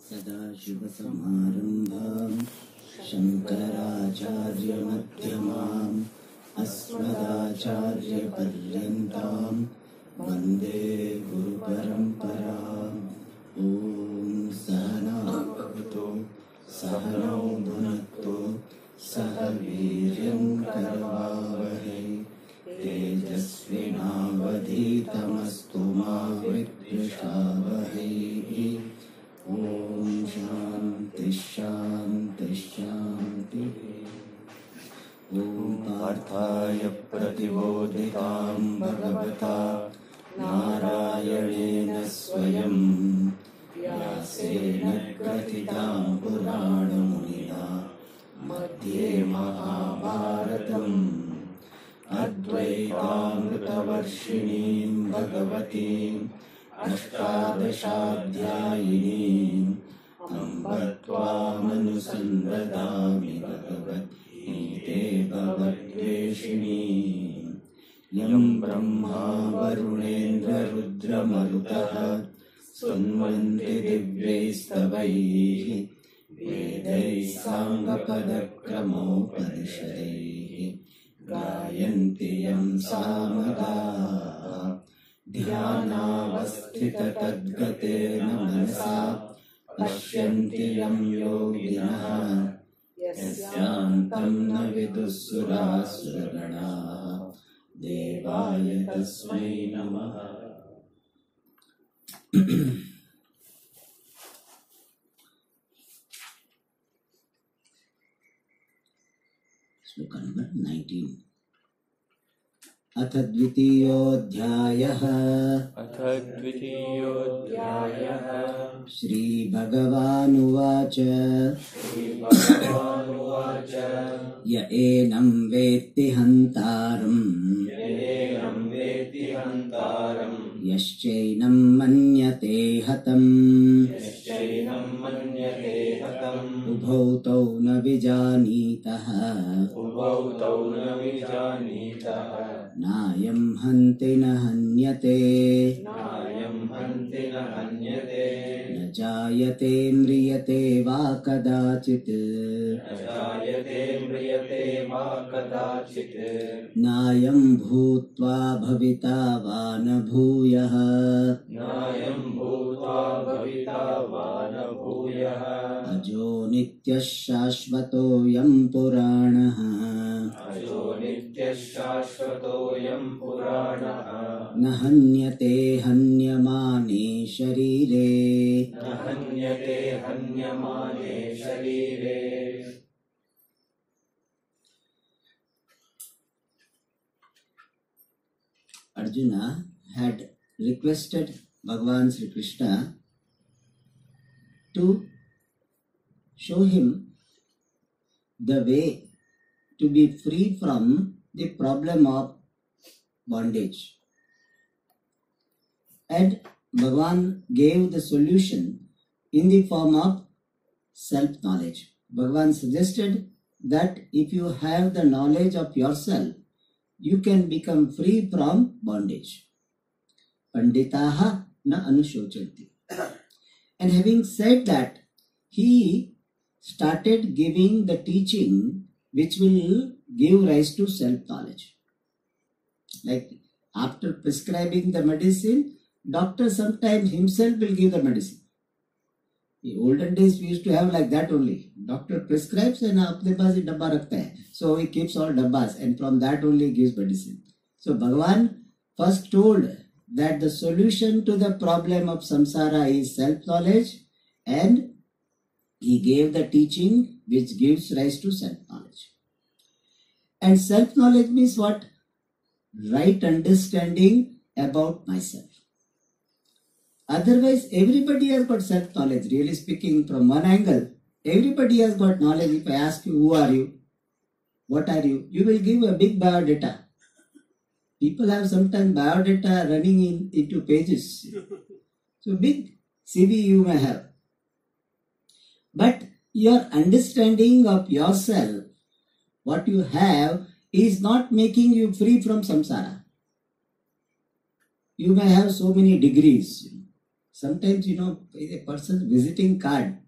सदाशिवसमारम्भां शङ्कराचार्यमध्यमाम् अस्मदाचार्यपर्यन्तां वन्दे गुरुपरम्पराम्। ॐ सहना भवतु सहनौ भुनक्तु सह वीर्यं करवावहै तेजस्विनावधीतमस्तु मा विद्विषावहै। ॐ शान्ति शान्ति शान्तिः। ॐ पार्थाय प्रतिबोधितां भगवता नारायणेन स्वयं व्यासेन ग्रथितां पुराणमुनिना मध्ये महाभारतम् अद्वैतामृतवर्षिणीं भगवतीम् अष्टादशाध्यायिनीम् अम्ब त्वामनुसन्दधामि भगवद्गीते भवद्वेषिणीम्। यं ब्रह्मा वरुणेन्द्ररुद्रमरुतः स्तुन्वन्ति दिव्यैस्तवैः वेदैः साङ्गपदक्रमोपनिषदैः गायन्ति यं सामगाः। ध्यानावस्थिततद्गतेन मनसा पश्यन्ति यं योगिनः यस्यान्तं न विदुःसुरासुरगणाः। देवाय तस्मै नमः। श्लोक नंबर 19। अथ द्वितीयोऽध्यायः। श्रीभगवानुवाच य एनं वेत्ति हन्तारम् यश्चैनं मन्यते हतम् उभौ तौ न विजानीतः नायं हन्ति न हन्यते न जायते म्रियते वा कदाचित् नायं भूत्वा भविता वा न भूयः अजो नित्यः शाश्वतोऽयं पुराणः न हन्यते हन्यमाने शरीरे Arjuna had requested Bhagavan Sri Krishna to show him the way to be free from the problem of bondage. And Bhagavan gave the solution in the form of self-knowledge. Bhagavan suggested that if you have the knowledge of yourself, you can become free from bondage. Panditaha na anushocanti. And having said that, he started giving the teaching which will give rise to self-knowledge. Like after prescribing the medicine, doctor sometimes himself will give the medicine. In olden days we used to have like that only. Doctor prescribes and apne paas hi dabba rakhta hai. So he keeps all dabbas and from that only he gives medicine. So Bhagavan first told that the solution to the problem of samsara is self-knowledge, and he gave the teaching which gives rise to self-knowledge. And self-knowledge means what? Right understanding about myself. Otherwise, everybody has got self-knowledge. Really speaking, from one angle, everybody has got knowledge. If I ask you, who are you? What are you? You will give a big biodata. People have sometimes biodata running into pages. So big CV you may have. But your understanding of yourself, what you have, is not making you free from samsara. You may have so many degrees. Sometimes, a person's visiting card,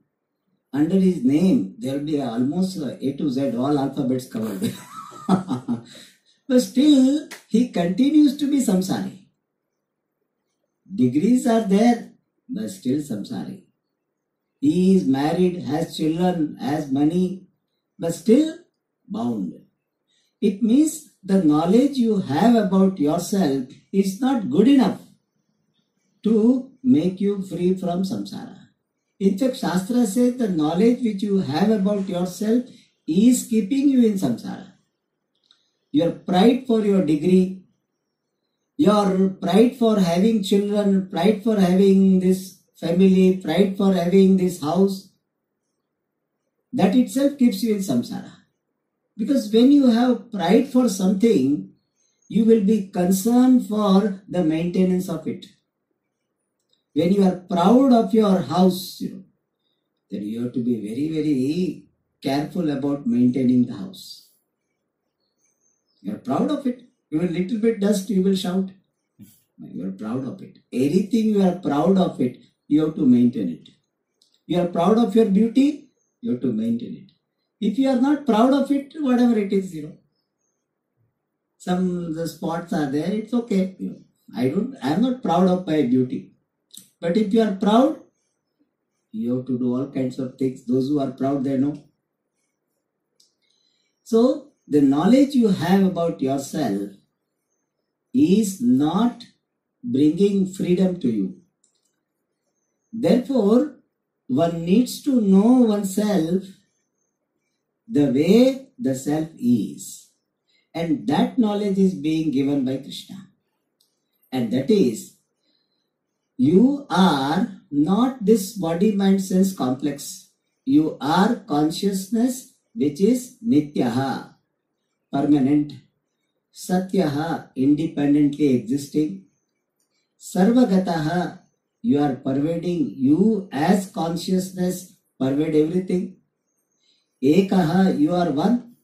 under his name, there will be almost A to Z, all alphabets covered. But still, he continues to be samsari. Degrees are there, but still samsari. He is married, has children, has money, but still bound. It means the knowledge you have about yourself is not good enough to make you free from samsara. In fact, Shastra says the knowledge which you have about yourself is keeping you in samsara. Your pride for your degree, your pride for having children, pride for having this family, pride for having this house, that itself keeps you in samsara. Because when you have pride for something, you will be concerned for the maintenance of it. When you are proud of your house, then you have to be very, very careful about maintaining the house. You are proud of it. Even little bit dust, you will shout. You are proud of it. Anything you are proud of it, you have to maintain it. You are proud of your beauty, you have to maintain it. If you are not proud of it, whatever it is, some the spots are there, it's okay. I am not proud of my beauty. But if you are proud, you have to do all kinds of things. Those who are proud, they know. So, the knowledge you have about yourself is not bringing freedom to you. Therefore, one needs to know oneself the way the self is. And that knowledge is being given by Krishna. And that is, you are not this body, mind, sense complex. You are consciousness which is nityaha, permanent, satyaha, independently existing, sarvagataha, you are pervading, you as consciousness pervade everything, ekaha, you are one.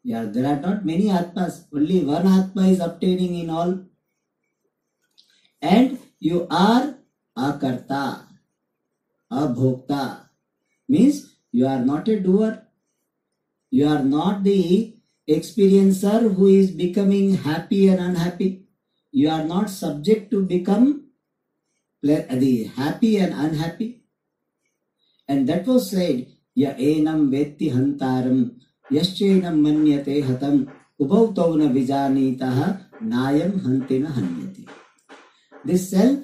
There are not many atmas, only one atma is obtaining in all. And you are akarta, abhokta, means you are not a doer. You are not the experiencer who is becoming happy and unhappy. You are not subject to become the happy and unhappy. And that was said, ya enam vetti hantaram, yaschenam manyate hatam, ubhautavna vijanitaha, nayam hantina hanyati. This self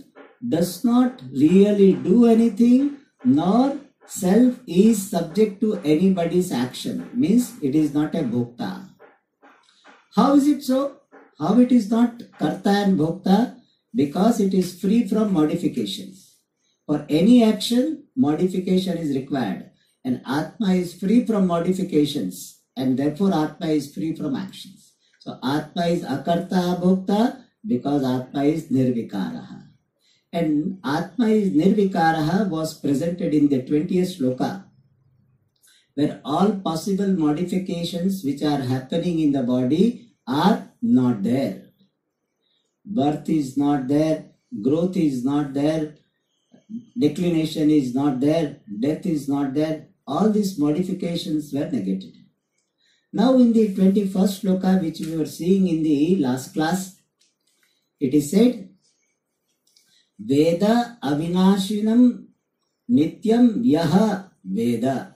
does not really do anything, nor self is subject to anybody's action. Means it is not a bhokta. How is it so? How it is not karta and bhokta? Because it is free from modifications. For any action, modification is required. And Atma is free from modifications. And therefore Atma is free from actions. So Atma is akarta abhokta because Atma is nirvikaraha. And Atma is nirvikaraha was presented in the 20th shloka, where all possible modifications which are happening in the body are not there. Birth is not there, growth is not there, declination is not there, death is not there. All these modifications were negated. Now in the 21st shloka which we were seeing in the last class, it is said, Veda avinashinam nityam yaha Veda.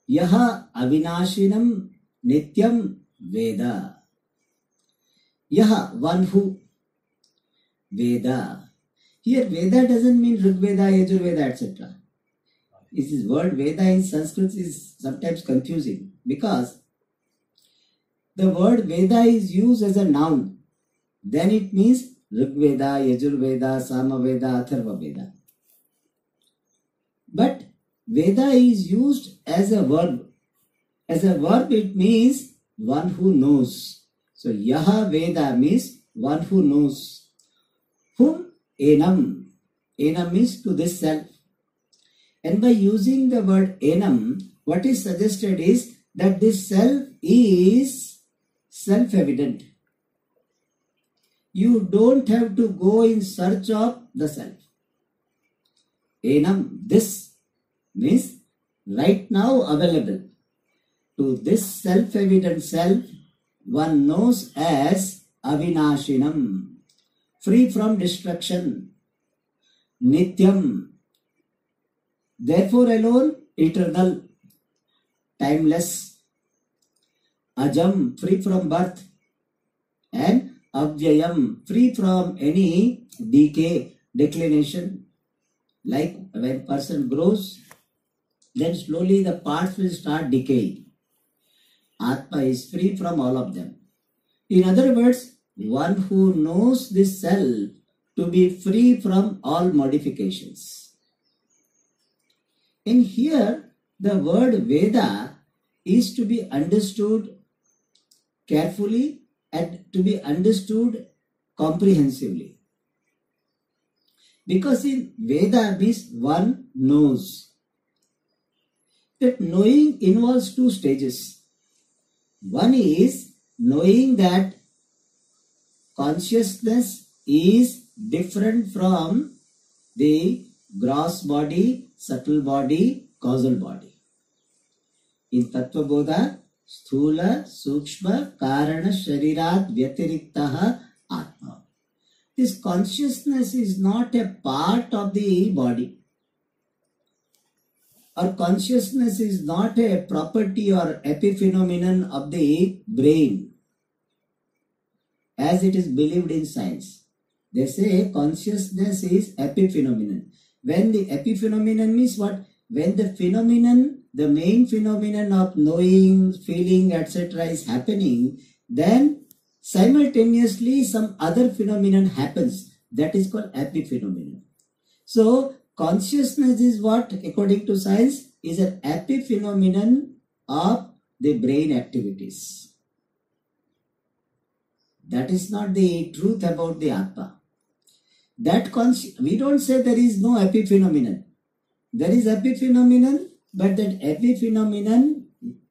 Yaha avinashinam nityam Veda. Yaha, one who. Veda. Here Veda doesn't mean Rig Veda, Yajur Veda, etc. This word Veda in Sanskrit is sometimes confusing because the word Veda is used as a noun. Then it means Rig Veda, Yajur Veda, Sama Veda, Atharva Veda. But Veda is used as a verb. As a verb it means one who knows. So Yaha Veda means one who knows. Whom? Enam. Enam means to this self. And by using the word enam, what is suggested is that this self is self-evident. You don't have to go in search of the self. enam, this means right now available. To this self-evident self, one knows as avinashinam, free from destruction, nityam, therefore alone eternal, timeless, ajam, free from birth, and avyayam, free from any decay, declination. Like when person grows, then slowly the parts will start decaying. Atma is free from all of them. In other words, one who knows this self to be free from all modifications. In here, the word Veda is to be understood carefully and to be understood comprehensively. Because in Veda means one knows. That knowing involves two stages. One is knowing that consciousness is different from the gross body, subtle body, causal body. In Tattva Bodha, Sthula, Sukshma, Karana, Sharirat, Vyatiriktaha, Atma. This consciousness is not a part of the body. Or consciousness is not a property or epiphenomenon of the brain, as it is believed in science. They say consciousness is epiphenomenon. When the epiphenomenon means what? When the phenomenon, the main phenomenon of knowing, feeling, etc. is happening, then simultaneously some other phenomenon happens. That is called epiphenomenon. So, consciousness is what, according to science, is an epiphenomenon of the brain activities. That is not the truth about the Atma. We don't say there is no epiphenomenon. There is epiphenomenon, but that epiphenomenon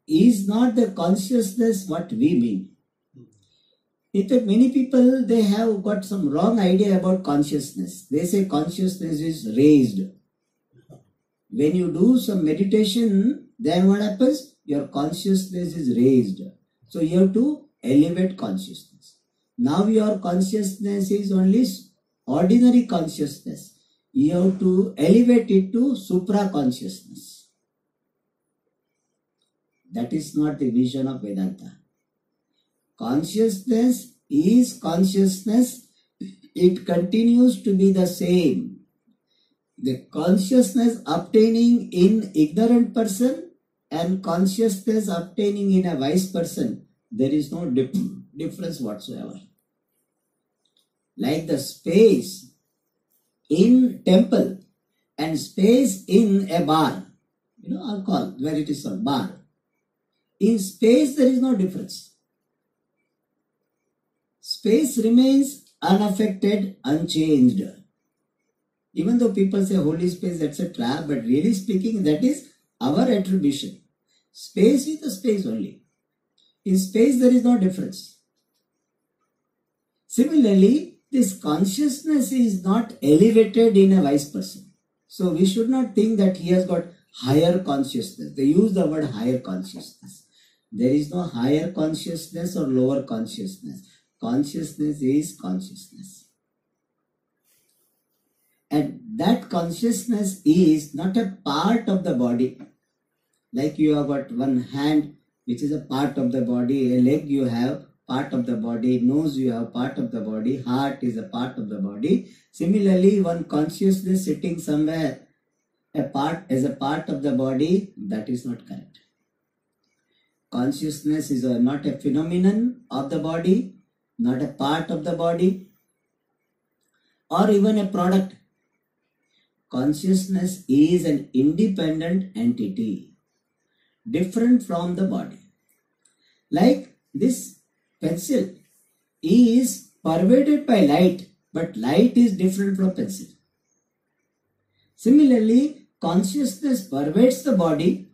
is not the consciousness what we mean. In fact, many people, they have got some wrong idea about consciousness. They say consciousness is raised. When you do some meditation, then what happens? Your consciousness is raised. So you have to elevate consciousness. Now your consciousness is only ordinary consciousness. You have to elevate it to supra-consciousness. That is not the vision of Vedanta. Consciousness is consciousness. It continues to be the same. The consciousness obtaining in ignorant person and consciousness obtaining in a wise person, there is no difference whatsoever. Like the space in temple and space in a bar, alcohol, where it is called bar. In space there is no difference. Space remains unaffected, unchanged. Even though people say holy space, etc., but really speaking, that is our attribution. Space is the space only. In space there is no difference. Similarly, this consciousness is not elevated in a wise person. So we should not think that he has got higher consciousness. They use the word higher consciousness. There is no higher consciousness or lower consciousness. Consciousness is consciousness. And that consciousness is not a part of the body. Like you have got one hand which is a part of the body, a leg you have part of the body, nose you have part of the body, heart is a part of the body. Similarly, one consciousness sitting somewhere as a part of the body, that is not correct. Consciousness is not a phenomenon of the body, not a part of the body, or even a product. Consciousness is an independent entity, different from the body. Like this pencil is pervaded by light, but light is different from pencil. Similarly, consciousness pervades the body,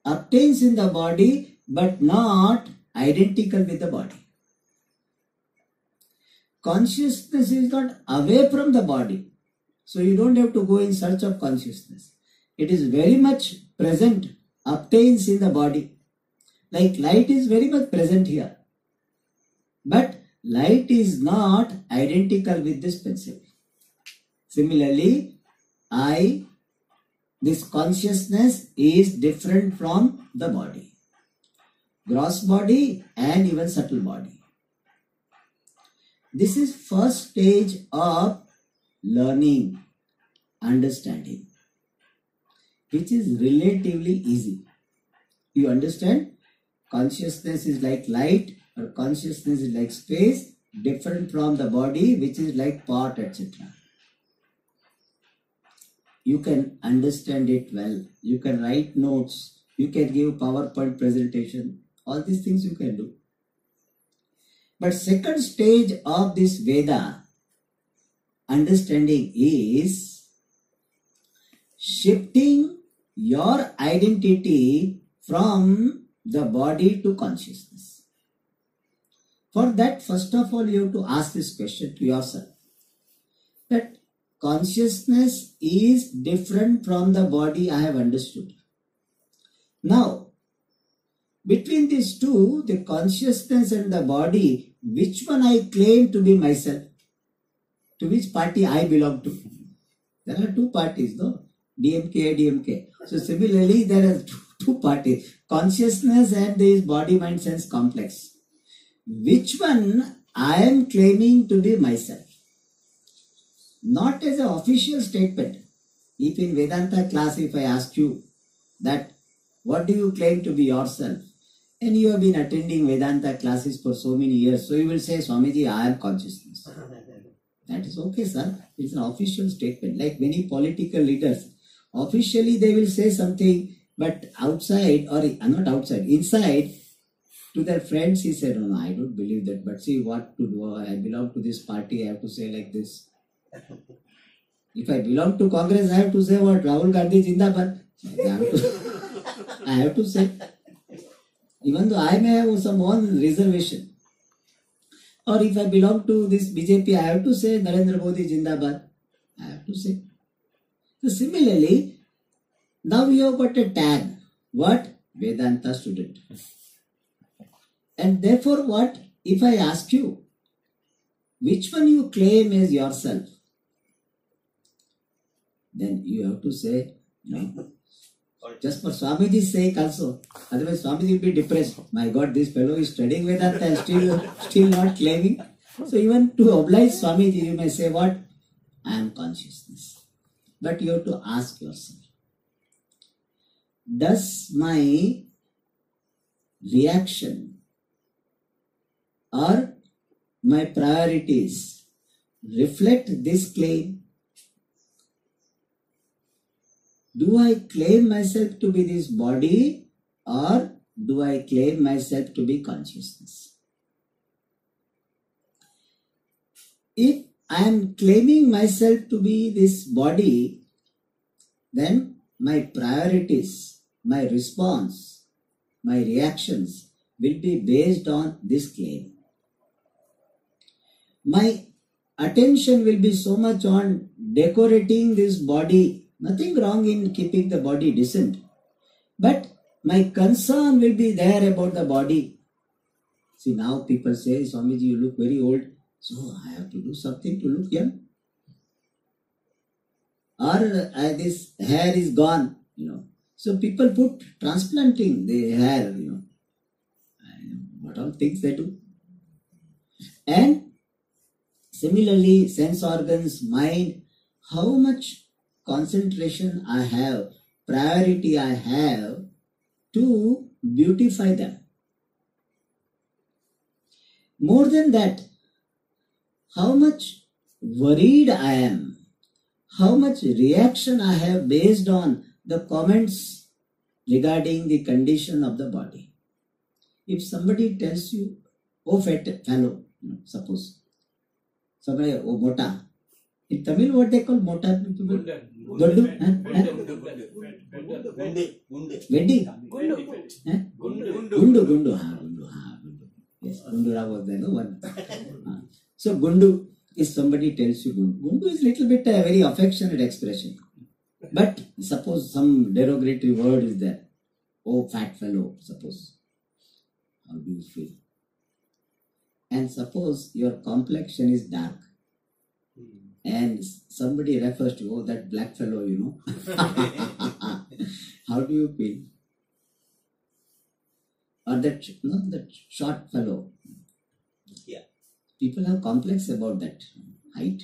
obtains in the body, but not identical with the body. Consciousness is not away from the body. So you don't have to go in search of consciousness. It is very much present, obtains in the body. Like light is very much present here. But light is not identical with this pencil. Similarly, this consciousness is different from the body. Gross body and even subtle body. This is first stage of learning, understanding, which is relatively easy. You understand? Consciousness is like light, or consciousness is like space, different from the body, which is like pot, etc. You can understand it well. You can write notes. You can give PowerPoint presentation. All these things you can do. But second stage of this Veda understanding is shifting your identity from the body to consciousness. For that, first of all, you have to ask this question to yourself, that consciousness is different from the body, I have understood. Now, between these two, the consciousness and the body, which one I claim to be myself? To which party I belong to? There are two parties, no? DMK, ADMK. So similarly, there are two parties. Consciousness and this body, mind, sense complex. Which one I am claiming to be myself? Not as an official statement. If in Vedanta class, if I ask you that, what do you claim to be yourself? And you have been attending Vedanta classes for so many years. So you will say, Swamiji, I am consciousness. That is okay, sir. It's an official statement. Like many political leaders, officially they will say something, but outside, or not outside, inside, to their friends, he said, no, I don't believe that. But see what to do. I belong to this party. I have to say like this. If I belong to Congress, I have to say what? Rahul Gandhi Jindabad. I have to say. Even though I may have some own reservation. Or if I belong to this BJP, I have to say Narendra Modi Jindabad. I have to say. So similarly, now you have got a tag. What? Vedanta student. And therefore what? If I ask you, which one you claim as yourself? Then you have to say, no. Just for Swamiji's sake also. Otherwise Swamiji will be depressed. My God, this fellow is studying Vedanta and still not claiming. So even to oblige Swamiji, you may say what? I am consciousness. But you have to ask yourself, does my reaction or my priorities reflect this claim? Do I claim myself to be this body, or do I claim myself to be consciousness? If I am claiming myself to be this body, then my priorities, my response, my reactions will be based on this claim. My attention will be so much on decorating this body. Nothing wrong in keeping the body decent. But my concern will be there about the body. See, now people say, Swamiji, you look very old. So I have to do something to look young. Or this hair is gone, So people put transplanting the hair, What all things they do. And similarly, sense organs, mind, how much concentration I have, priority I have to beautify them. More than that, how much worried I am, how much reaction I have based on the comments regarding the condition of the body. If somebody tells you, oh fat fellow, suppose, somebody, oh mota. In Tamil, what they call mota people? Gundu? Vendi? Gundu. Yes, Gundura was there, no one. So Gundu. If somebody tells you Gundu is little bit a very affectionate expression. But suppose some derogatory word is there. Oh, fat fellow, suppose. How do you feel? And suppose your complexion is dark. And somebody refers to, oh, that black fellow, How do you feel? Or that short fellow. Yeah. People have complex about that height.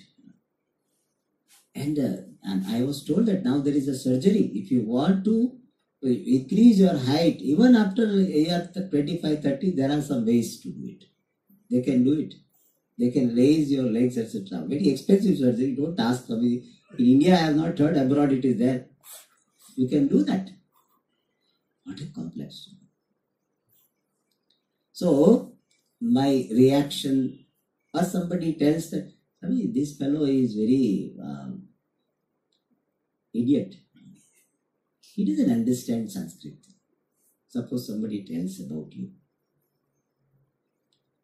And I was told that now there is a surgery. If you want to increase your height, even after year 25, 30, there are some ways to do it. They can do it. They can raise your legs, etc. Very expensive surgery. Don't ask me. In India, I have not heard. Abroad, it is there. You can do that. What a complex. So, my reaction, or somebody tells that, this fellow is very idiot. He doesn't understand Sanskrit. Suppose somebody tells about you.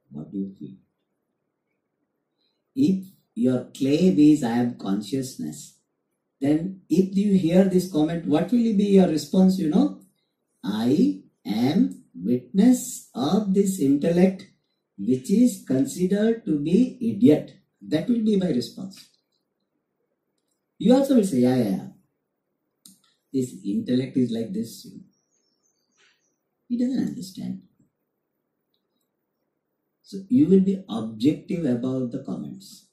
What do you feel? If your claim is I am consciousness, then if you hear this comment, what will be your response? I am witness of this intellect which is considered to be idiot. That will be my response. You also will say, yeah. This intellect is like this. He doesn't understand. So you will be objective about the comments.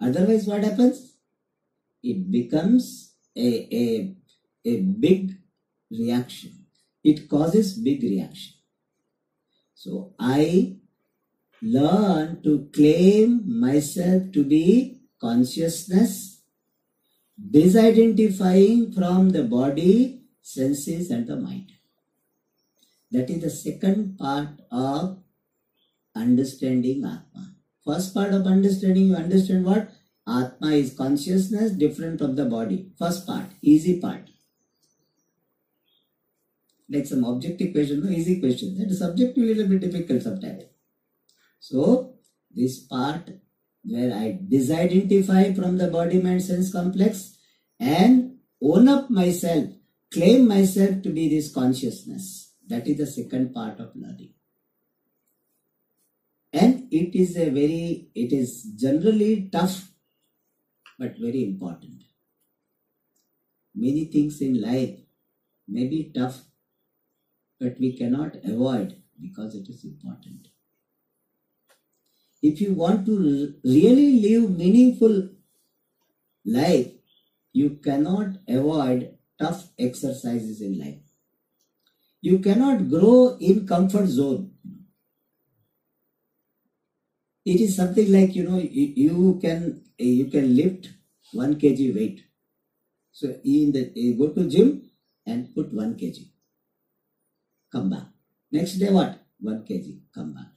Otherwise, what happens? It becomes a big reaction. It causes big reaction. So I learn to claim myself to be consciousness, disidentifying from the body, senses and the mind. That is the second part of understanding Atma. First part of understanding, you understand what? Atma is consciousness different from the body. First part, easy part. Like some objective question, no easy question. That is subjective, little bit difficult sometimes. So, this part where I disidentify from the body, mind, sense complex and own up myself, claim myself to be this consciousness. That is the second part of learning. And it is generally tough, but very important. Many things in life may be tough, but we cannot avoid because it is important. If you want to really live meaningful life, you cannot avoid tough exercises in life. You cannot grow in comfort zone. It is something like, you can lift 1 kg weight. So you go to gym and put 1 kg. Come back. Next day what? 1 kg. Come back.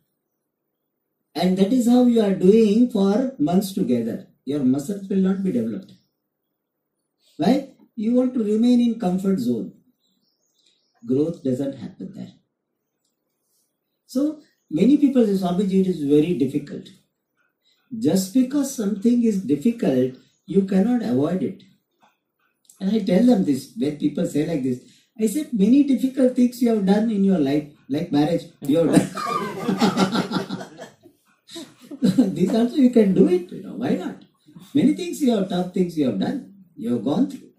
And that is how you are doing for months together. Your muscles will not be developed. Why? You want to remain in comfort zone. Growth doesn't happen there. So, many people say, Swamiji, it is very difficult. Just because something is difficult, you cannot avoid it. And I tell them this, when people say like this, I said, many difficult things you have done in your life, like marriage, you have done. These also you can do it, why not? Many things you have, tough things you have done, you have gone through.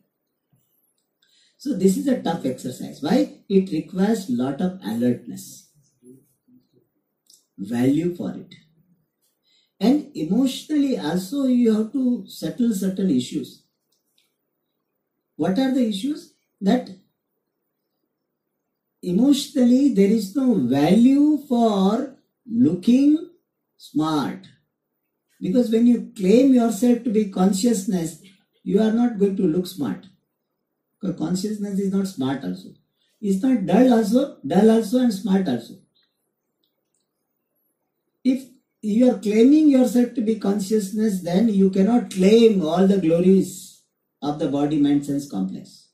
So this is a tough exercise. Why? It requires lot of alertness, value for it. And emotionally also you have to settle certain issues. What are the issues? That emotionally there is no value for looking smart. Because when you claim yourself to be consciousness, you are not going to look smart. Because consciousness is not smart also. It's not dull also and smart also. If you are claiming yourself to be consciousness, then you cannot claim all the glories of the body, mind, sense complex.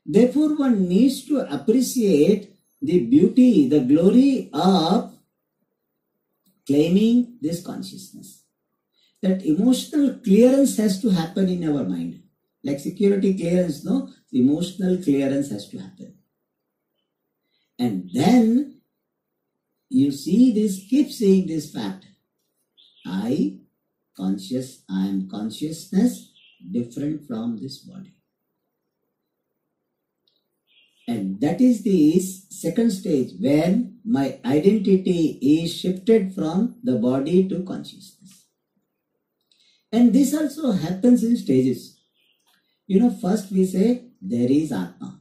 Therefore, one needs to appreciate the beauty, the glory of claiming this consciousness. that emotional clearance has to happen in our mind. Like security clearance, no? Emotional clearance has to happen. And then you see this, keep seeing this fact. I am consciousness different from this body. And that is the second stage when my identity is shifted from the body to consciousness. And this also happens in stages. First we say there is Atma.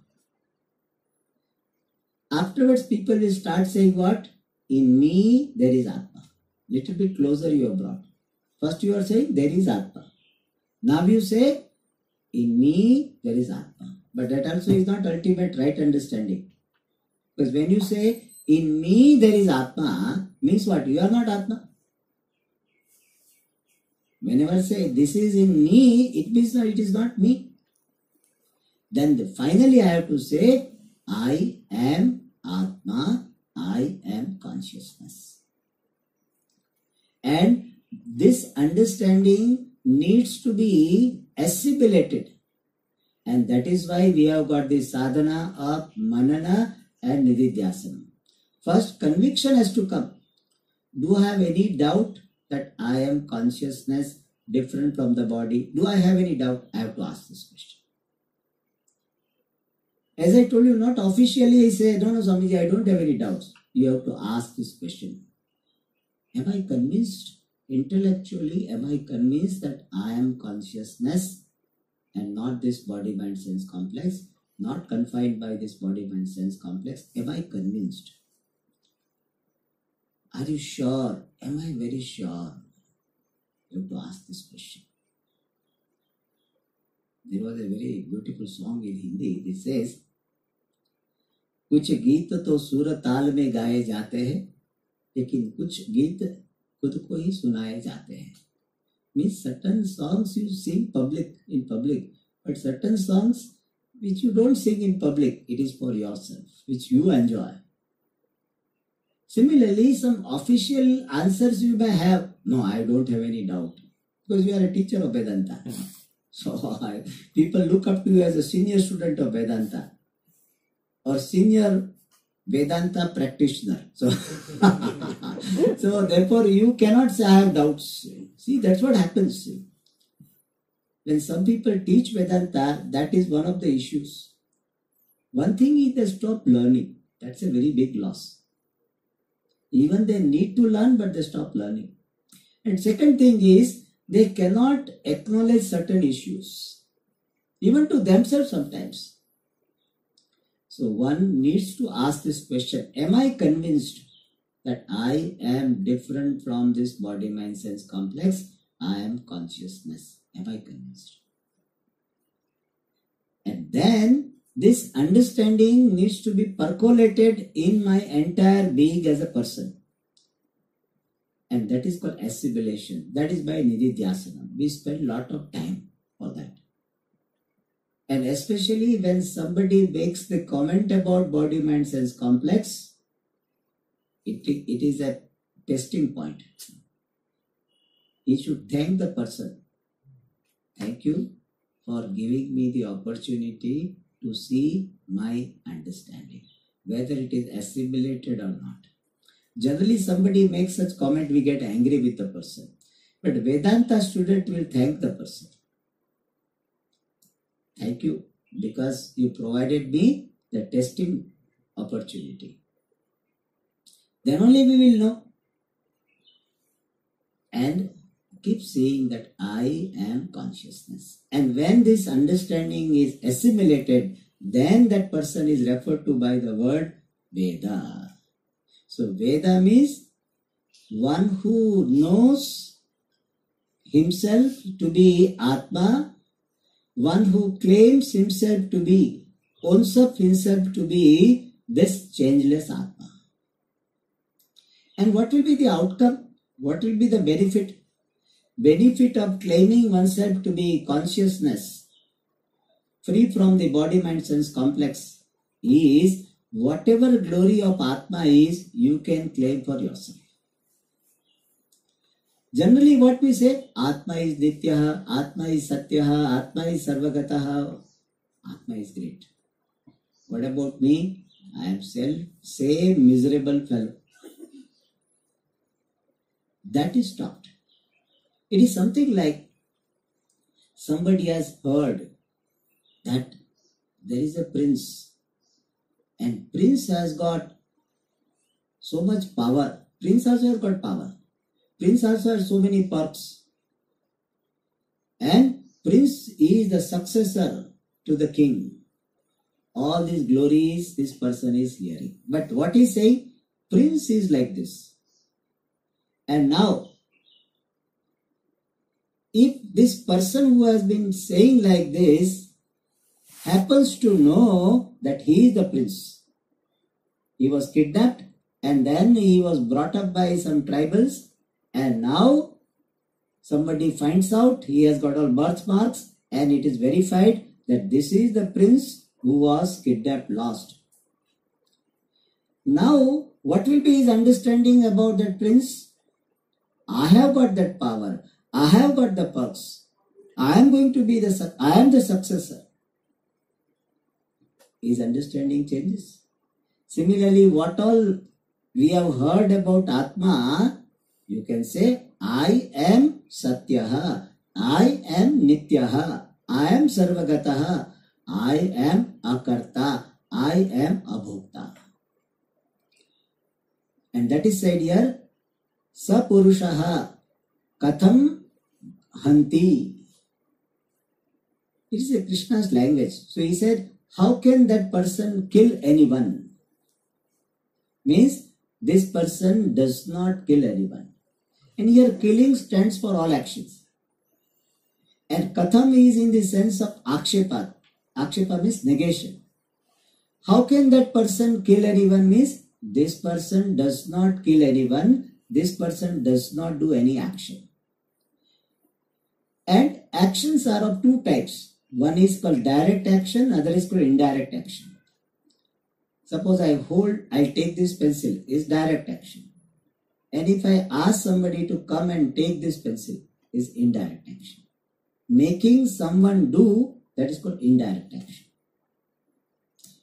Afterwards people will start saying what? In me there is Atma. Little bit closer you have brought. First you are saying there is Atma. Now you say in me there is Atma. But that also is not ultimate right understanding. Because when you say in me there is Atma, means what? You are not Atma. Whenever I say this is in me, it means that it is not me. Then finally I have to say I am Atma, I am consciousness. And this understanding needs to be assimilated. And that is why we have got the sadhana of manana and nididhyasana. First, conviction has to come. Do I have any doubt that I am consciousness different from the body? Do I have any doubt? I have to ask this question. As I told you, not officially I say, no, Swamiji, I don't have any doubts. You have to ask this question. Am I convinced? Intellectually, am I convinced that I am consciousness and not this body-mind-sense complex, not confined by this body-mind-sense complex? Am I convinced? Are you sure? Am I very sure? You have to ask this question. There was a very beautiful song in Hindi. It says, कुछ गीत तो सुर ताल में गाए जाते हैं, लेकिन कुछ गीत खुद को ही सुनाए जाते हैं. Means certain songs you sing in public, but certain songs which you don't sing in public, it is for yourself, which you enjoy. Similarly, some official answers you may have. No, I don't have any doubt, because you are a teacher of Vedanta. So people look up to you as a senior student of Vedanta or senior Vedanta practitioner. So, so therefore you cannot say I have doubts. See, that's what happens. When some people teach Vedanta, that is one of the issues. One thing is they stop learning. That's a very big loss. Even they need to learn, but they stop learning. And second thing is, they cannot acknowledge certain issues, even to themselves sometimes. So one needs to ask this question, am I convinced that I am different from this body-mind-sense complex? I am consciousness. Am I convinced? And then this understanding needs to be percolated in my entire being as a person. And that is called assimilation. That is by nididhyasana. We spend a lot of time for that. And especially when somebody makes the comment about body-mind-sense complex, it is a testing point. He should thank the person. Thank you for giving me the opportunity to see my understanding, whether it is assimilated or not. Generally, somebody makes such comment, we get angry with the person. But Vedanta student will thank the person. Thank you, because you provided me the testing opportunity. Then only we will know. And keep saying that I am consciousness. And when this understanding is assimilated, then that person is referred to by the word Veda. So Veda means one who knows himself to be Atma, one who claims himself to be, owns up himself to be this changeless Atma. And what will be the outcome? What will be the benefit? Benefit of claiming oneself to be consciousness, free from the body-mind-sense complex, is whatever glory of Atma is, you can claim for yourself. Generally what we say, Atma is Nityaha, Atma is Satyaha, Atma is Sarvagataha, Atma is great. What about me? I am same miserable fellow. That is stopped. It is something like somebody has heard that there is a prince, and prince has got so much power. Prince also has got power. Prince also has so many perks. And prince is the successor to the king. All these glories this person is hearing. But what he is saying? Prince is like this. And now, if this person who has been saying like this happens to know that he is the prince, he was kidnapped and then he was brought up by some tribals, and now somebody finds out he has got all birthmarks and it is verified that this is the prince who was kidnapped last. Now, what will be his understanding about that prince? I have got that power. I have got the perks. I am the successor. His understanding changes. Similarly, what all we have heard about Atma, you can say, I am Satyaha, I am Nityaha, I am Sarvagataha, I am Akarta, I am Abhokta. And that is said here, Sapurushaha Katham Hanti. It is a Krishna's language. So he said, how can that person kill anyone? Means this person does not kill anyone. And here killing stands for all actions. And Katham is in the sense of Akshepa. Akshepa means negation. How can that person kill anyone? Means this person does not kill anyone. This person does not do any action. And actions are of two types. One is called direct action, other is called indirect action. Suppose I take this pencil, is direct action. And if I ask somebody to come and take this pencil, is indirect action. Making someone do, that is called indirect action.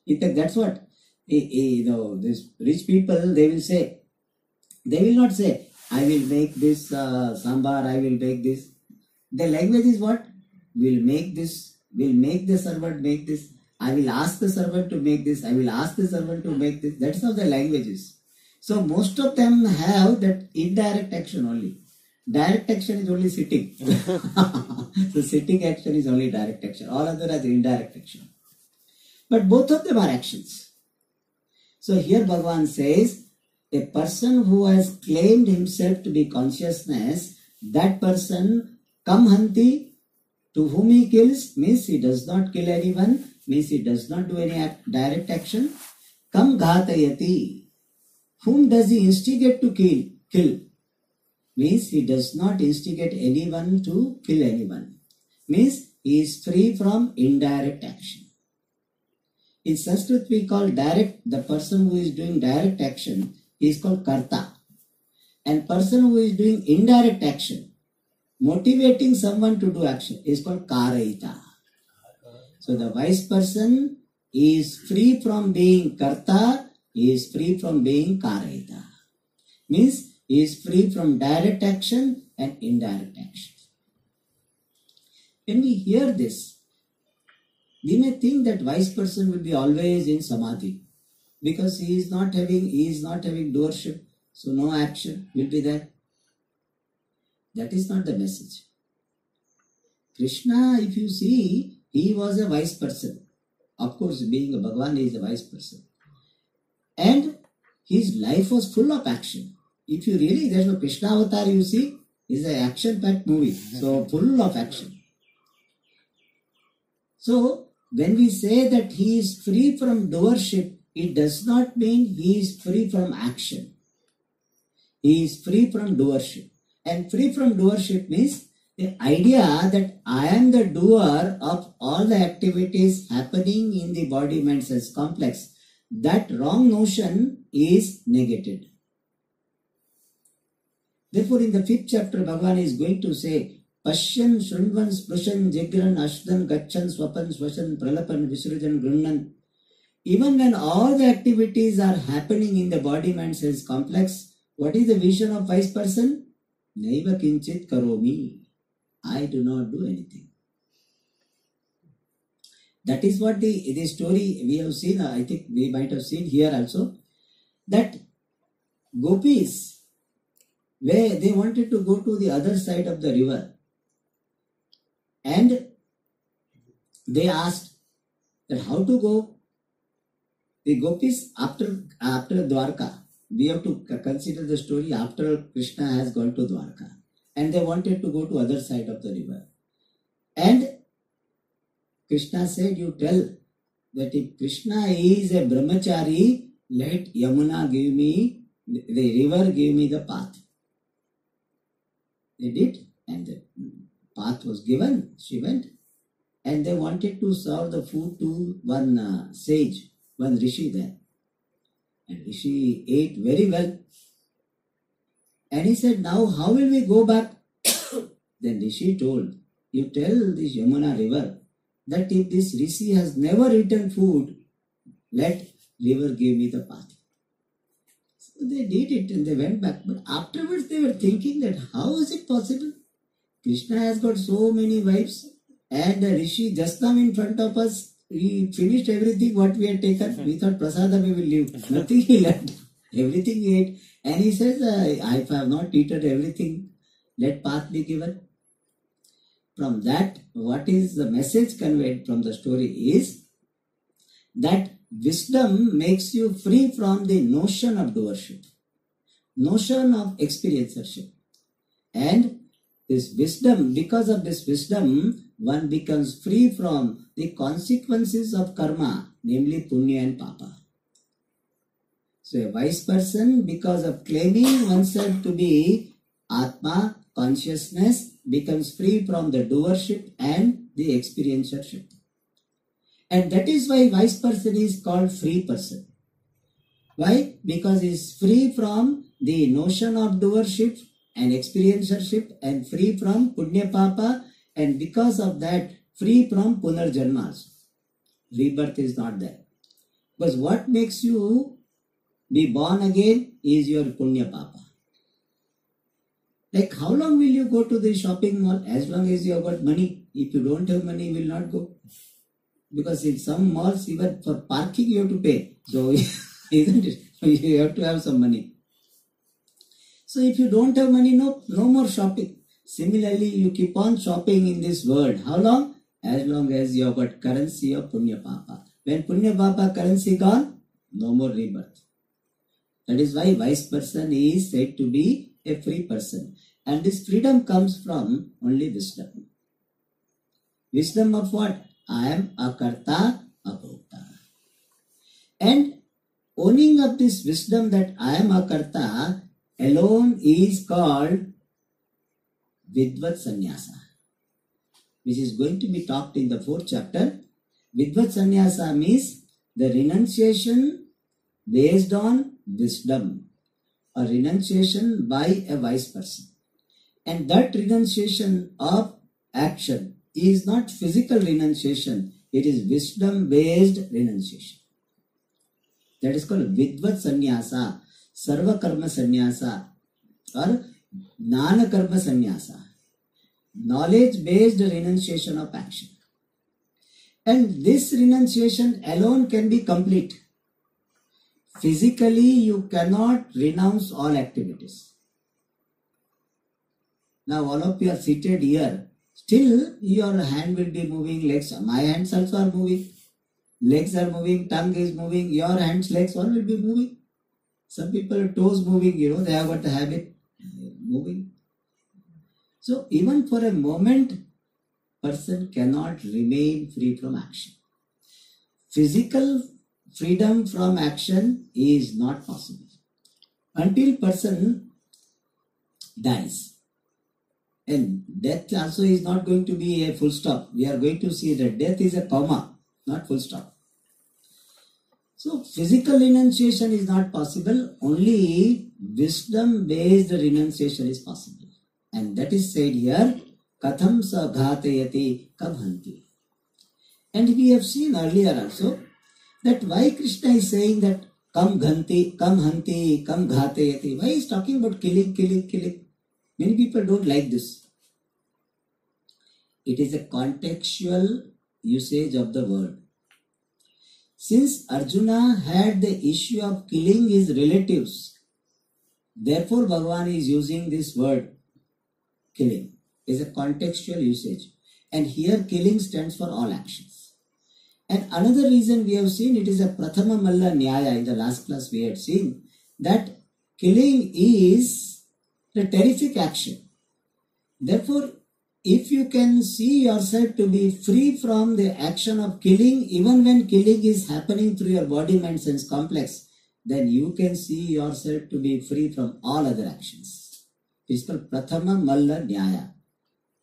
In fact, that's what, these rich people, they will say, they will not say, I will make this sambar, I will make this. The language is what? We'll make this, we'll make the servant make this. I will ask the servant to make this. I will ask the servant to make this. That's how the language is. So most of them have that indirect action only. Direct action is only sitting. So sitting action is only direct action. All other are indirect action. But both of them are actions. So here Bhagavan says, a person who has claimed himself to be consciousness, that person, kam hanti, to whom he kills, means he does not kill anyone, means he does not do any direct action. Kam ghatayati, whom does he instigate to kill? Means he does not instigate anyone to kill anyone. Means he is free from indirect action. In Sanskrit we call the person who is doing direct action is called karta. And person who is doing indirect action, motivating someone to do action, is called karayita. So the wise person is free from being karta, he is free from being karayita. Means he is free from direct action and indirect action. When we hear this, we may think that wise person will be always in samadhi, because he is not having doership, so no action will be there. That is not the message. Krishna, if you see, he was a wise person. Of course, being a Bhagavan, he is a wise person. And his life was full of action. If you really, there's no Krishna Avatar, you see, is an action-packed movie. So, full of action. So, when we say that he is free from doership, it does not mean he is free from action. He is free from doership. And free from doership means the idea that I am the doer of all the activities happening in the body, mind, sense complex. That wrong notion is negated. Therefore, in the 5th chapter, Bhagavan is going to say, Pashyan, Shrunvan, Spushan, Jigran, Ashdan, Gachan, Swapan, Swashan, Pralapan, Visrujan, Grunnan. Even when all the activities are happening in the body, mind, cells complex, what is the vision of wise person? Naiva kinchit karomi. I do not do anything. That is what the story we have seen, I think we might have seen here also, that gopis, where they wanted to go to the other side of the river, and they asked that how to go. The gopis after Dwarka, we have to consider the story after Krishna has gone to Dwarka, and they wanted to go to other side of the river. And Krishna said, you tell that if Krishna is a brahmachari, let Yamuna give me, the river give me the path. They did, and the path was given. She went, and they wanted to serve the food to one sage, one rishi there. And Rishi ate very well. And he said, now how will we go back? Then Rishi told, you tell this Yamuna river that if this Rishi has never eaten food, let river give me the path. So they did it and they went back. But afterwards they were thinking that how is it possible? Krishna has got so many wives, and the Rishi just now in front of us, he finished everything what we had taken. We thought prasada we will leave. Nothing he left. Everything he ate. And he says, if I have not eaten everything, let path be given. From that, what is the message conveyed from the story is that wisdom makes you free from the notion of doership, notion of experiencership. And this wisdom, because of this wisdom, one becomes free from the consequences of karma, namely punya and papa. So a wise person, because of claiming oneself to be Atma, consciousness, becomes free from the doership and the experiencership. And that is why wise person is called free person. Why? Because he is free from the notion of doership and experiencership, and free from punya papa, and because of that free from punarjanmas. Rebirth is not there. Because what makes you be born again is your punya papa. Like how long will you go to the shopping mall? As long as you have got money. If you don't have money, you will not go. Because in some malls, even for parking you have to pay. So isn't it? You have to have some money. So if you don't have money, no more shopping. Similarly, you keep on shopping in this world. How long? As long as you have got currency of punya papa. When punya papa currency gone, no more rebirth. That is why wise person is said to be a free person. And this freedom comes from only wisdom. Wisdom of what? I am akarta, abhokta. And owning up this wisdom that I am akarta alone is called Vidvat Sannyasa, which is going to be talked in the 4th chapter. Vidvat Sannyasa means the renunciation based on wisdom, a renunciation by a wise person. And that renunciation of action is not physical renunciation, it is wisdom based renunciation. That is called Vidvat Sannyasa, Sarva Karma Sannyasa, or Jnana Karma Sannyasa, knowledge based renunciation of action. And this renunciation alone can be complete. Physically, you cannot renounce all activities. Now all of you are seated here. Still, your hand will be moving, legs. My hands also are moving. Legs are moving, tongue is moving, your hands, legs, all will be moving. Some people toes moving, they have got the habit moving. So even for a moment, person cannot remain free from action. Physical freedom from action is not possible until person dies. And death also is not going to be a full stop. We are going to see that death is a comma, not full stop. So physical renunciation is not possible. Only wisdom-based renunciation is possible. And that is said here, Katham sa ghatayati kabhanti. And we have seen earlier also that why Krishna is saying that kam ghanti, kam hanti, kam ghatayati. Why he is talking about killing, killing, killing? Many people don't like this. It is a contextual usage of the word. Since Arjuna had the issue of killing his relatives, therefore Bhagavan is using this word killing. Is a contextual usage. And here killing stands for all actions. And another reason we have seen, it is a Prathama Malla Nyaya. In the last class we had seen that killing is a terrific action. Therefore, if you can see yourself to be free from the action of killing, even when killing is happening through your body, mind, sense complex, then you can see yourself to be free from all other actions. It is called Prathama Malla Nyaya.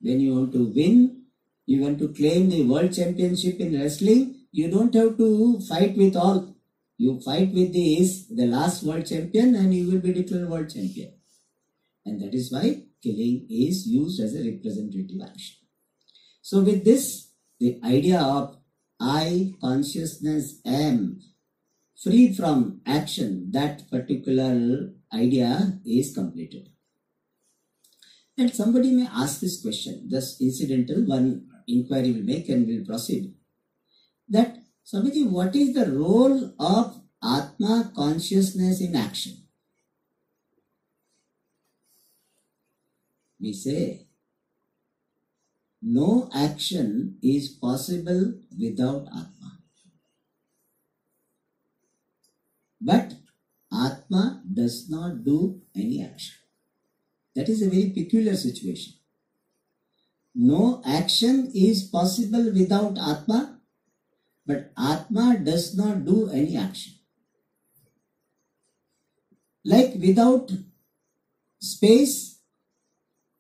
When you want to win, you want to claim the world championship in wrestling, you don't have to fight with all. You fight with the last world champion and you will be declared world champion. And that is why killing is used as a representative action. So with this, the idea of I, consciousness, am free from action, that particular idea is completed. And somebody may ask this question, just incidental, one inquiry will make and will proceed. That, Swamiji, what is the role of Atma consciousness in action? We say, no action is possible without Atma. But Atma does not do any action. That is a very peculiar situation. No action is possible without Atma, but Atma does not do any action. Like without space,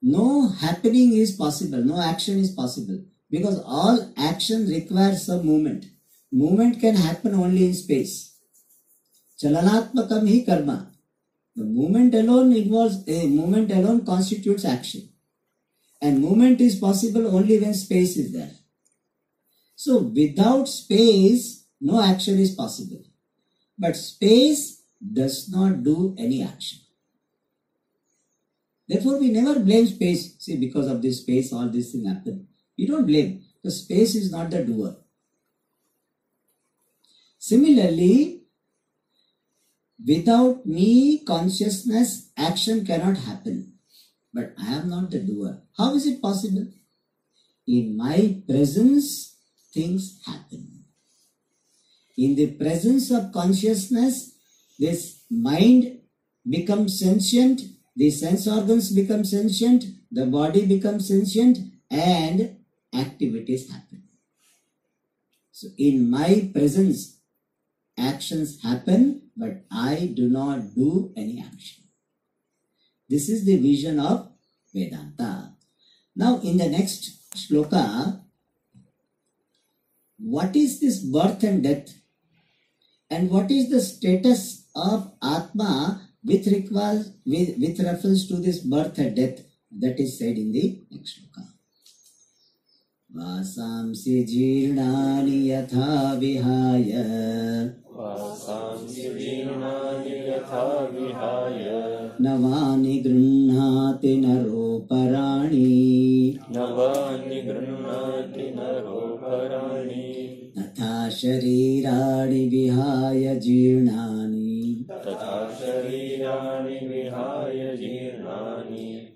no happening is possible, no action is possible, because all action requires some movement. Movement can happen only in space. Chalanatmakam hi karma. The movement alone constitutes action. And movement is possible only when space is there. So without space, no action is possible. But space does not do any action. Therefore, we never blame space. See, because of this space, all this thing happened. We don't blame. The space is not the doer. Similarly, without me, consciousness, action cannot happen. But I am not the doer. How is it possible? In my presence, things happen. In the presence of consciousness, this mind becomes sentient, the sense organs become sentient, the body becomes sentient, and activities happen. So in my presence, actions happen, but I do not do any action. This is the vision of Vedanta. Now in the next shloka, what is this birth and death? And what is the status of Atma with reference to this birth and death? That is said in the next shloka. Vasamsi jirnani yatha vihaya Navani grunhati naroparani Natha sharirani vihaya jirnani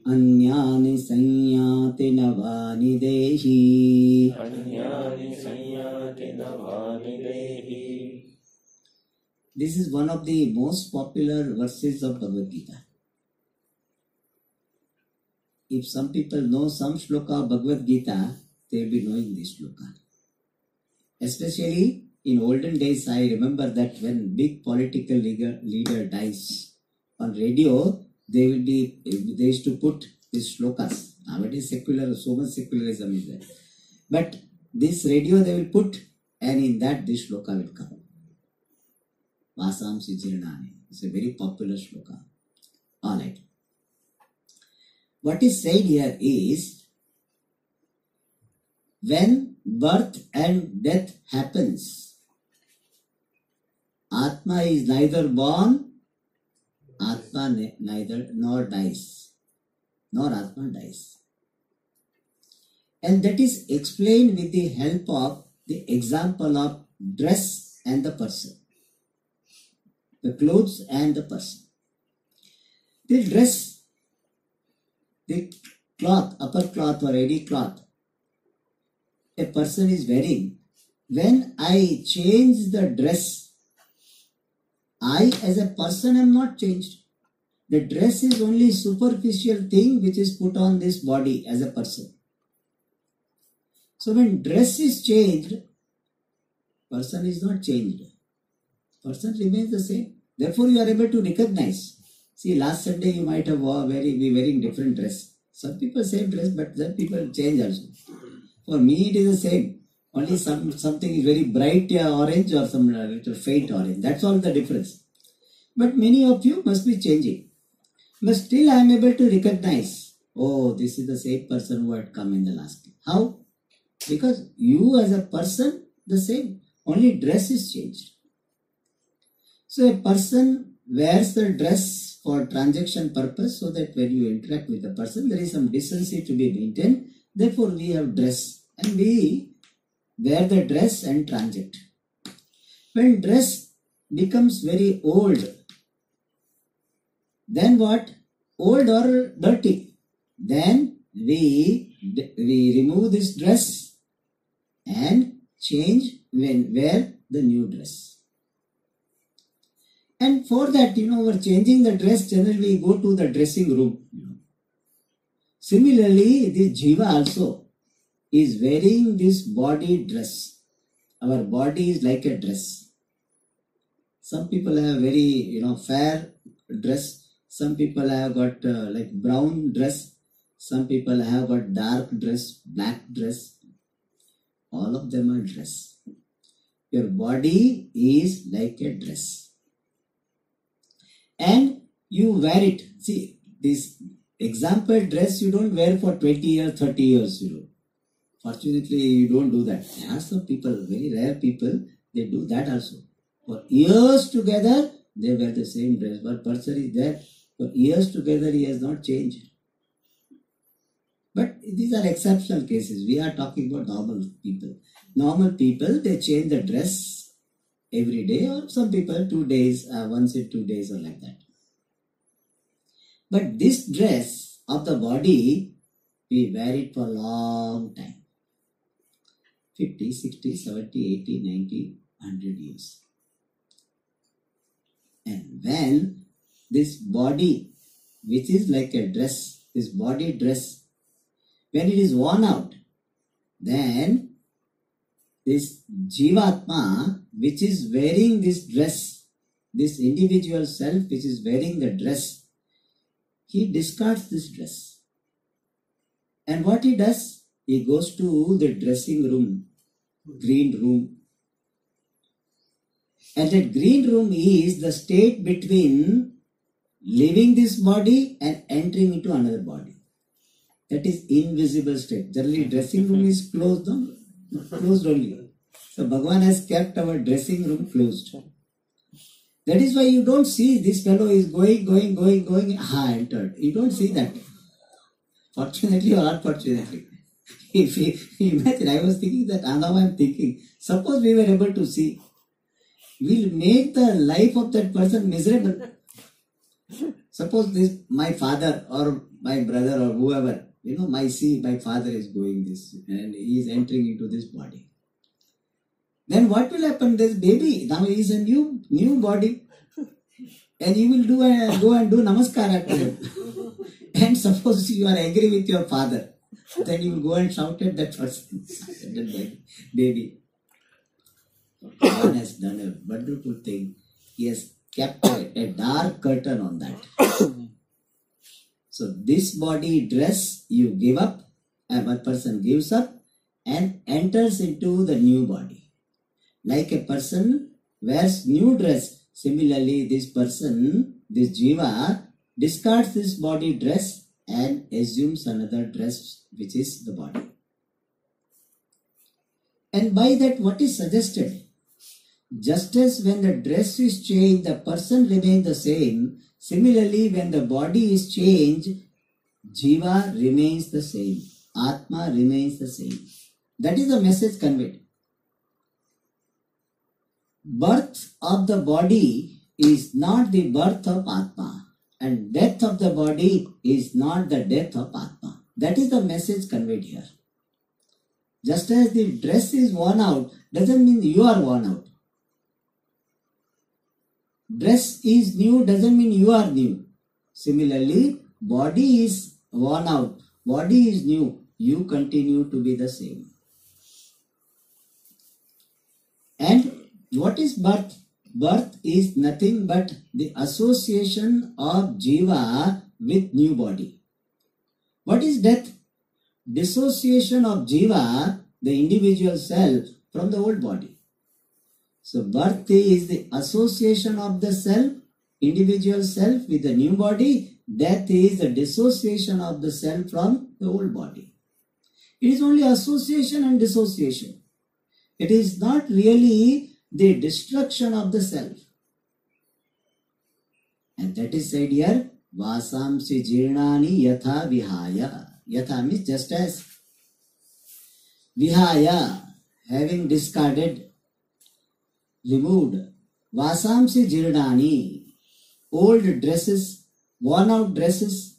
Anyani sanyati navani dehi This is one of the most popular verses of Bhagavad Gita. If some people know some shloka of Bhagavad Gita, they will be knowing this shloka. Especially in olden days, I remember that when big political leader dies on radio, they used to put these shlokas. Nowadays secular, so much secularism is there. But this radio they will put, and in that this shloka will come. Vasamsi Jirnani. It's a very popular shloka. Alright. What is said here is, when birth and death happens, Atma is neither born, Atma neither nor dies, nor Atma dies. And that is explained with the help of the example of dress and the person. The clothes and the person. The dress, the cloth, upper cloth or any cloth a person is wearing, when I change the dress, I as a person am not changed. The dress is only superficial thing which is put on this body as a person. So when dress is changed, person is not changed. Person remains the same. Therefore you are able to recognize. See, last Sunday you might have be wearing different dress. Some people same dress, but some people change also. For me it is the same. Only something is very bright orange or some little faint orange. That's all the difference. But many of you must be changing. But still I am able to recognize, oh, this is the same person who had come in the last day. How? Because you as a person, the same. Only dress is changed. So a person wears the dress for transaction purpose, so that when you interact with the person, there is some decency to be maintained. Therefore we have dress and we wear the dress and transact. When dress becomes very old, then what? Old or dirty. Then we remove this dress and wear the new dress. And for that, we're changing the dress, generally we go to the dressing room. Similarly, the Jiva also is wearing this body dress. Our body is like a dress. Some people have very, fair dress. Some people have got like brown dress. Some people have got dark dress, black dress. All of them are dress. Your body is like a dress. And you wear it. See, this example dress you don't wear for 20 years, 30 years, Fortunately, you don't do that. There are some people, very rare people, they do that also. For years together, they wear the same dress. But person is there, for years together, he has not changed. But these are exceptional cases. We are talking about normal people. Normal people, they change the dress every day, or some people 2 days, once in 2 days, or like that. But this dress of the body, we wear it for a long time. 50, 60, 70, 80, 90, 100 years. And when this body, which is like a dress, this body dress, when it is worn out, then this Jivatma, which is wearing this dress, this individual self which is wearing the dress, he discards this dress. And what he does? He goes to the dressing room, green room. And that green room is the state between leaving this body and entering into another body. That is invisible state. Generally, dressing room is closed only. So Bhagavan has kept our dressing room closed. That is why you don't see this fellow is going, entered. You don't see that. Fortunately or unfortunately. If you imagine, I was thinking that, now I am thinking, suppose we were able to see, we'll make the life of that person miserable. Suppose this, my father or my brother or whoever, my father is going this and he is entering into this body. Then what will happen? This baby, now he is a new body. And you will go and do namaskar to him. And suppose you are angry with your father, then you will go and shout at that person, that baby. God has done a wonderful thing. He has kept a dark curtain on that. So this body dress you give up, and one person gives up and enters into the new body. Like a person wears new dress, similarly this person, this Jiva, discards this body dress and assumes another dress, which is the body. And by that, what is suggested? Just as when the dress is changed, the person remains the same. Similarly, when the body is changed, Jiva remains the same. Atma remains the same. That is the message conveyed. Birth of the body is not the birth of Atma, and death of the body is not the death of Atma. That is the message conveyed here. Just as the dress is worn out, doesn't mean you are worn out. Dress is new, doesn't mean you are new. Similarly, body is worn out, body is new, you continue to be the same. And what is birth? Birth is nothing but the association of Jiva with new body. What is death? Dissociation of Jiva, the individual self, from the old body. So birth is the association of the self, individual self with the new body. Death is the dissociation of the self from the old body. It is only association and dissociation. It is not really the destruction of the self. And that is said here, Vasamsi jirnani yatha vihaya. Yatha means just as. Vihaya, having discarded, removed. Vasamsi jirnani, old dresses, worn out dresses.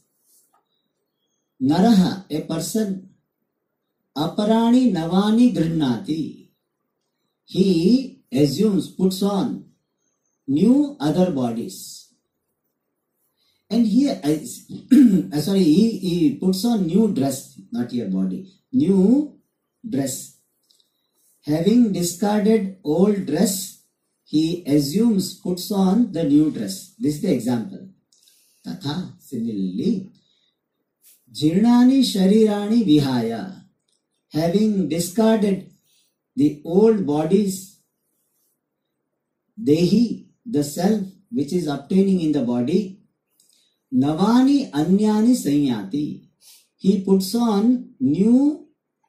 Naraha, a person. Aparani navani grihnati. He assumes, puts on new other bodies. And here, he puts on new dress, not your body, new dress. Having discarded old dress, he assumes, puts on the new dress. This is the example. Tatha, similarly, jirnani sharirani vihaya. Having discarded the old bodies, dehi, the self which is obtaining in the body, navani anyani sanyati. He puts on new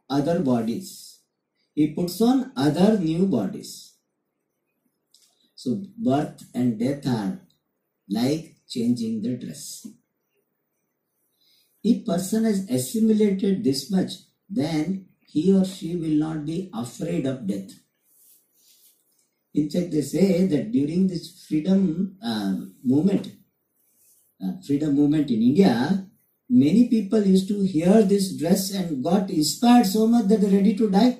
other bodies. He puts on other new bodies. So birth and death are like changing the dress. If person has assimilated this much, then he or she will not be afraid of death. In fact, they say that during this freedom movement in India, many people used to hear this dress and got inspired so much that they are ready to die.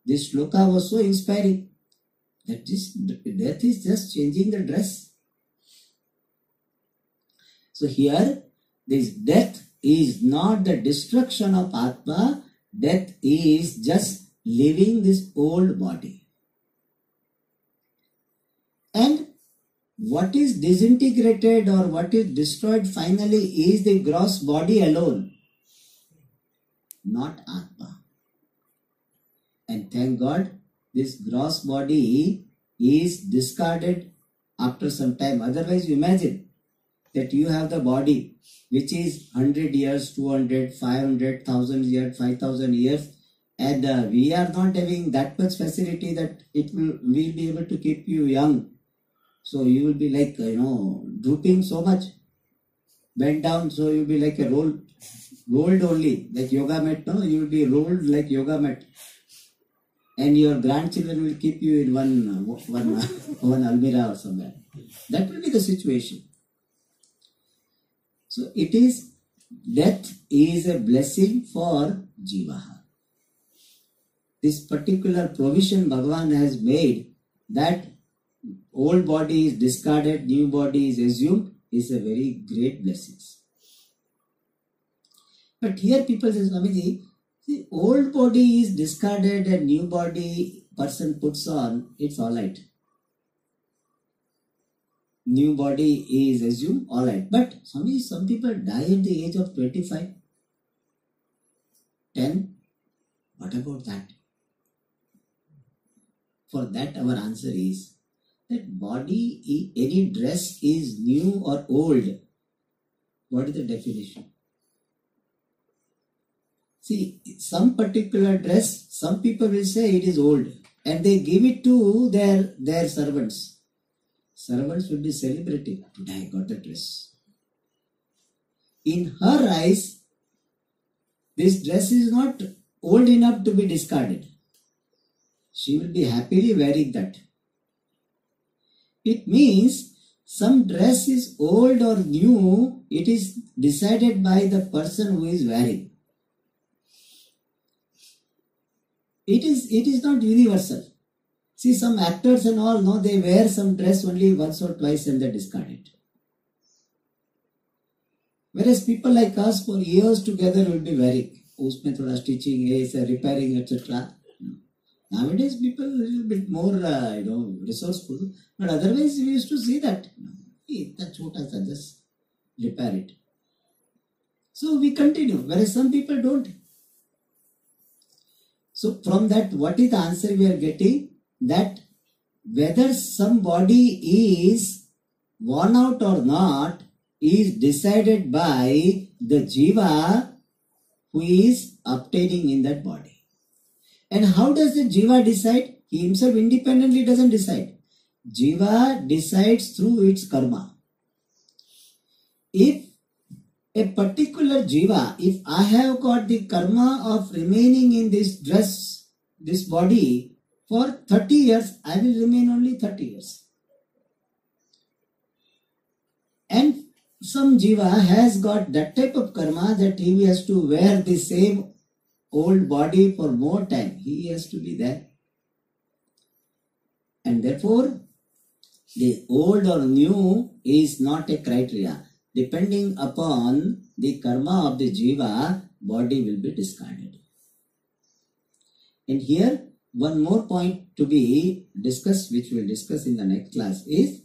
This shloka was so inspiring that this death is just changing the dress. So here, this death is not the destruction of Atma. Death is just leaving this old body. And what is disintegrated or what is destroyed finally is the gross body alone, not Atma. And thank God, this gross body is discarded after some time. Otherwise, you imagine that you have the body which is 100 years, 200, 500, 1,000 years, 5,000 years, and we are not having that much facility that it will be able to keep you young. So you will be like, drooping so much, bent down, so you will be like a rolled only, like yoga mat, no? You will be rolled like yoga mat. And your grandchildren will keep you in one almirah or somewhere. That will be the situation. So it is, death is a blessing for Jiva. This particular provision Bhagavan has made, that old body is discarded, new body is assumed, is a very great blessing. But here people say, Swamiji, the old body is discarded and new body person puts on, it's alright. New body is assumed, alright. But Swamiji, some people die at the age of 25, 10. What about that? For that our answer is that body, any dress is new or old. What is the definition? See, some particular dress, some people will say it is old and they give it to their servants. Servants will be celebrating. Today I got a dress. In her eyes, this dress is not old enough to be discarded. She will be happily wearing that. It means some dress is old or new, it is decided by the person who is wearing. It is not universal. See, some actors and all, no, they wear some dress only once or twice and they discard it. Whereas people like us for years together will be wearing. Usme thoda stitching, repairing, etc. Nowadays people are a little bit more, resourceful. But otherwise we used to see that. Itna chota sa, just repair it. So we continue, whereas some people don't. So from that, what is the answer we are getting? That whether somebody is worn out or not is decided by the jiva who is obtaining in that body. And how does the jiva decide? He himself independently doesn't decide. Jiva decides through its karma. If a particular jiva, if I have got the karma of remaining in this dress, this body for 30 years, I will remain only 30 years. And some jiva has got that type of karma that he has to wear the same old body for more time. He has to be there. And therefore, the old or new is not a criteria. Depending upon the karma of the jiva, body will be discarded. And here, one more point to be discussed, which we will discuss in the next class, is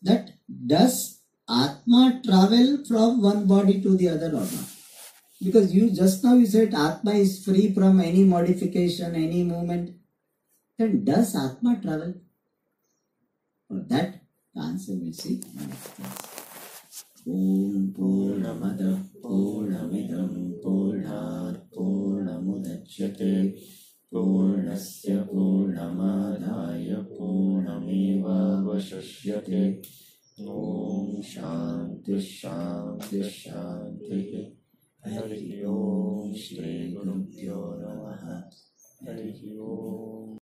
that does Atma travel from one body to the other or not? Because you just now you said Atma is free from any modification, any movement. Then does Atma travel? For that, the answer we will see in the next class. Om Purnamada Purnamidam Purnat Purnamudachyate Purnasya Purnamadaya Purnameva Vashishyate. Om Shanti Shanti Shanti. Hari Om Shri Gurubhyo Namaha. Hari Om.